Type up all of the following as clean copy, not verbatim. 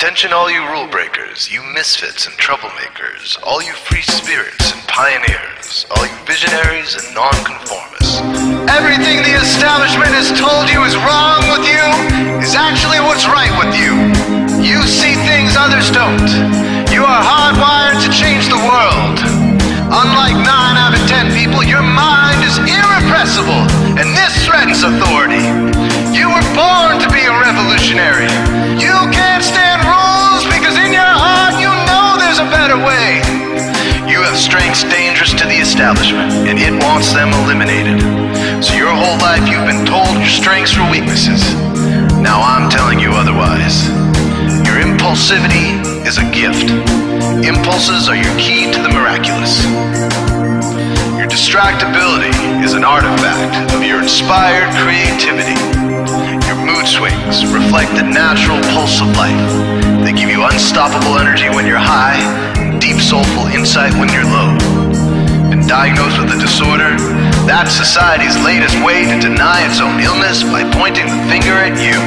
Attention all you rule breakers, you misfits and troublemakers, all you free spirits and pioneers, all you visionaries and nonconformists. Everything the establishment has told you is wrong with you is actually what's right with you. You see things others don't. You are hardwired to change the world. Unlike 9 out of 10 people, your mind is irrepressible, and this threatens authority. You were born to be a revolutionary. You can't stand rules because in your heart you know there's a better way. You have strengths dangerous to the establishment, and it wants them eliminated. So your whole life you've been told your strengths were weaknesses. Now I'm telling you otherwise. Your impulsivity is a gift. Impulses are your key to the miraculous. Your distractibility is an artifact of your inspired creativity. Your mood swings reflect the natural pulse of life. They give you unstoppable energy when you're high, and deep soulful insight when you're low. Been diagnosed with a disorder? That's society's latest way to deny its own illness by pointing the finger at you.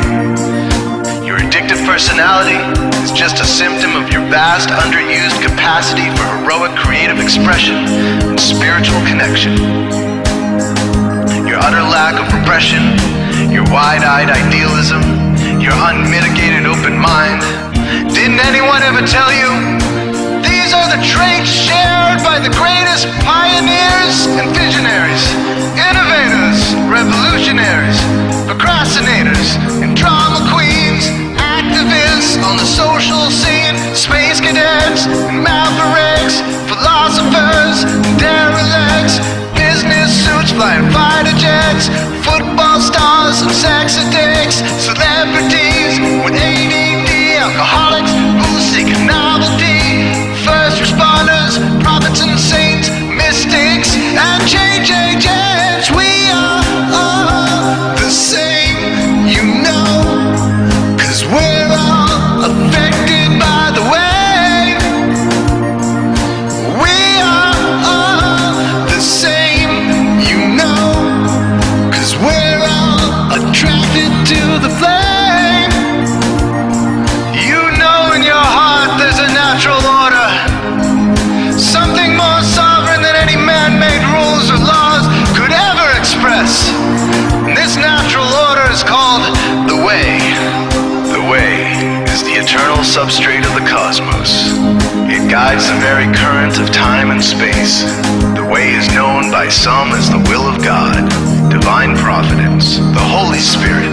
Your addictive personality is just a symptom of your vast, underused capacity for heroic creative expression and spiritual connection. Your utter lack of repression, your wide-eyed idealism, your unmitigated open mind. Didn't anyone ever tell you? These are the traits shared by the greatest pioneers and visionaries, innovators, revolutionaries, procrastinators, and drama queens, activists on the social scene, space cadets and mavericks, philosophers and derelicts, business suits flying fighter jets, football stars and sex addicts, celebrities with ADD, alcoholics who seek novelty, first responders, prophets and saints, mystics and change agents. We are all the same, you know, 'cause we're all affected by the way. We are all the same, you know, 'cause we're all attracted to the flame. You know in your heart there's a natural order, something more sovereign than any man-made rules or laws could ever express. And this natural order is called the way. The way is the eternal substrate of the cosmos. It guides the very current of time and space. The way is known by some as the will of God, divine providence, the Holy Spirit,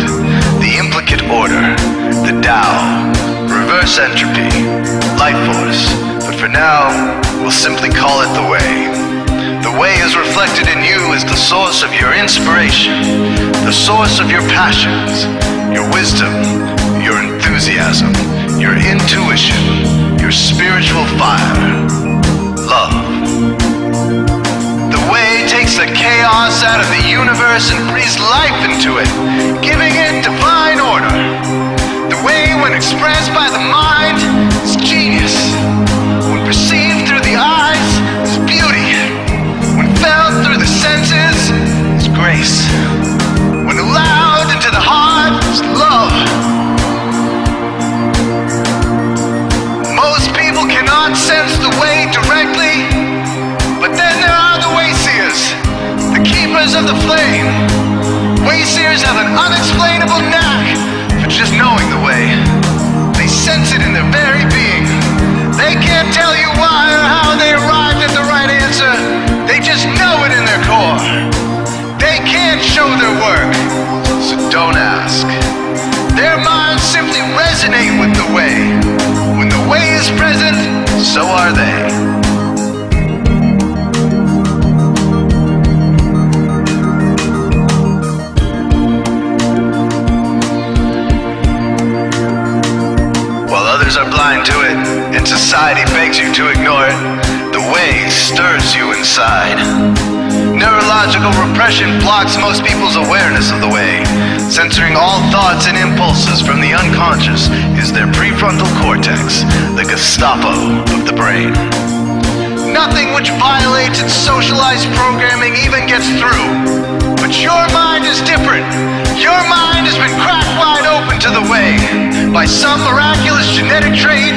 the implicate order, the Tao, reverse entropy, life force. But for now, we'll simply call it the way. The way is reflected in you as the source of your inspiration, the source of your passions, your wisdom, your enthusiasm, your intuition, your spiritual fire, love. The way takes the chaos out of the universe and breathes life into it, giving it divine order. The way, when expressed by the mind, is genius. When perceived through the eyes, is beauty. When felt through the senses, is grace. When allowed into the heart, is love. Most people cannot sense the way directly, but then there are the wayseers, the keepers of the flame. Wayseers have an unexplainable knack for just knowing the way. They sense it in their very being. They can't tell you why or how they arrived at the right answer. They just know it in their core. They can't show their work, so don't ask. Their minds simply resonate with the way. When the way is present, so are they. Are blind to it, and society begs you to ignore it. The way stirs you inside. Neurological repression blocks most people's awareness of the way. Censoring all thoughts and impulses from the unconscious is their prefrontal cortex, the Gestapo of the brain. Nothing which violates its socialized programming even gets through. But your mind is different. Your mind has been cracked wide open to the way. by some miraculous genetic trait,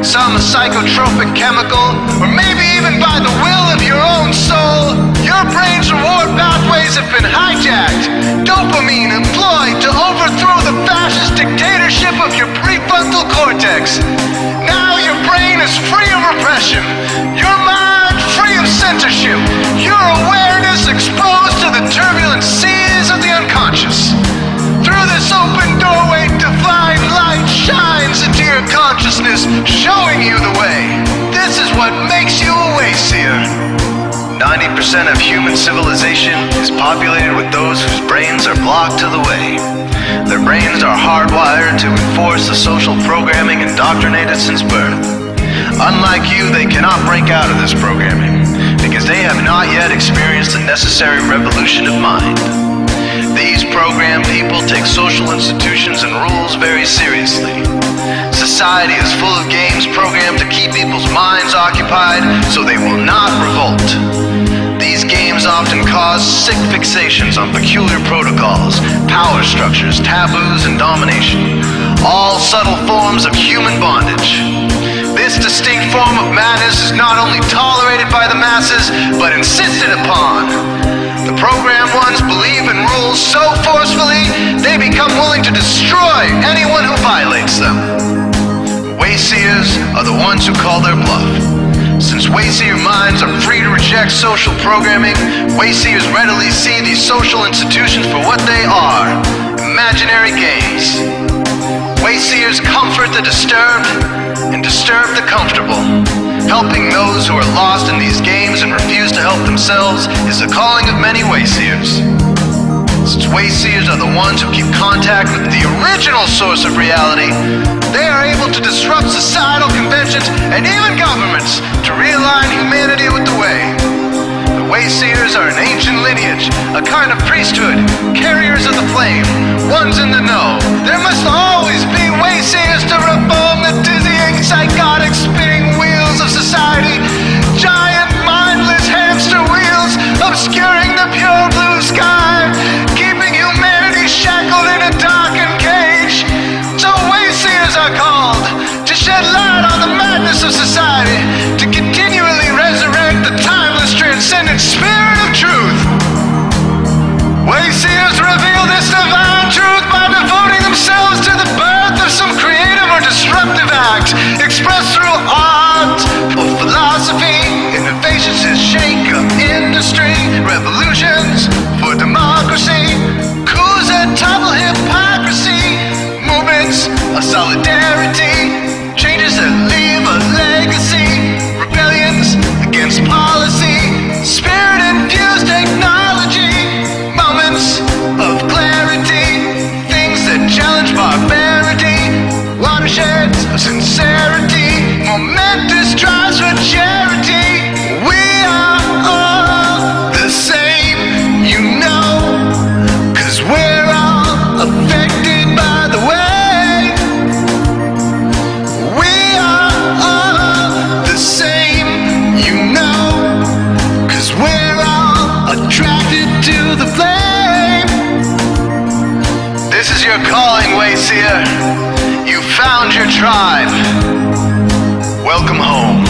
some psychotropic chemical, or maybe even by the will of your own soul. Your brain's reward pathways have been hijacked, dopamine employed to overthrow the fascist dictatorship of your prefrontal cortex. Now your brain is free of repression, your mind free of censorship, your awareness exposed to the turbulent seas of the unconscious. Through this open doorway, divine light shines into your consciousness, showing you the way. This is what makes you a Wayseer. 90% of human civilization is populated with those whose brains are blocked to the way. Their brains are hardwired to enforce the social programming indoctrinated since birth. Unlike you, they cannot break out of this programming, because they have not yet experienced the necessary revolution of mind. These programmed people take social institutions and rules very seriously. Society is full of games programmed to keep people's minds occupied so they will not revolt. These games often cause sick fixations on peculiar protocols, power structures, taboos, and domination, all subtle forms of human bondage. This distinct form of madness is not only tolerated by the masses, but insisted upon. The programmed ones believe in rules so forcefully, they become willing to destroy anyone who violates them. Wayseers are the ones who call their bluff. Since Wayseer minds are free to reject social programming, Wayseers readily see these social institutions for what they are: imaginary games. Wayseers comfort the disturbed and disturb the comfortable. Helping those who are lost in these games and refuse to help themselves is the calling of many Wayseers. Since Wayseers are the ones who keep contact with the original source of reality, they are able to disrupt societal conventions and even governments to realign humanity with the way. The Wayseers are an ancient lineage, a kind of priesthood, carriers of the flame, ones in the know. There must always be Wayseers to reform the dizzying, psychotic, spinning wheels of society, giant, mindless hamster wheels obscuring the pure blue sky, keeping humanity shackled in a darkened cage. So Wayseers are called to shed light on the madness of society, to continually resurrect the timeless, transcendent spirit of truth. Wayseers reveal this divine truth by devoting themselves to the birth of some creative or disruptive act, expressed through art or philosophy. Innovations that shake up industry, revolutions for democracy, coups that topple hypocrisy, movements of solidarity, changes that leave a legacy, rebellions against policy, spirit-infused technology, moments of clarity, things that challenge barbarity, watersheds of sincerity, momentous drives for charity. We are all the same, you know, 'cause we're all affected by the way. We are all the same, you know, 'cause we're all attracted to the flame. This is your calling, Wayseer. You found your tribe. Welcome home.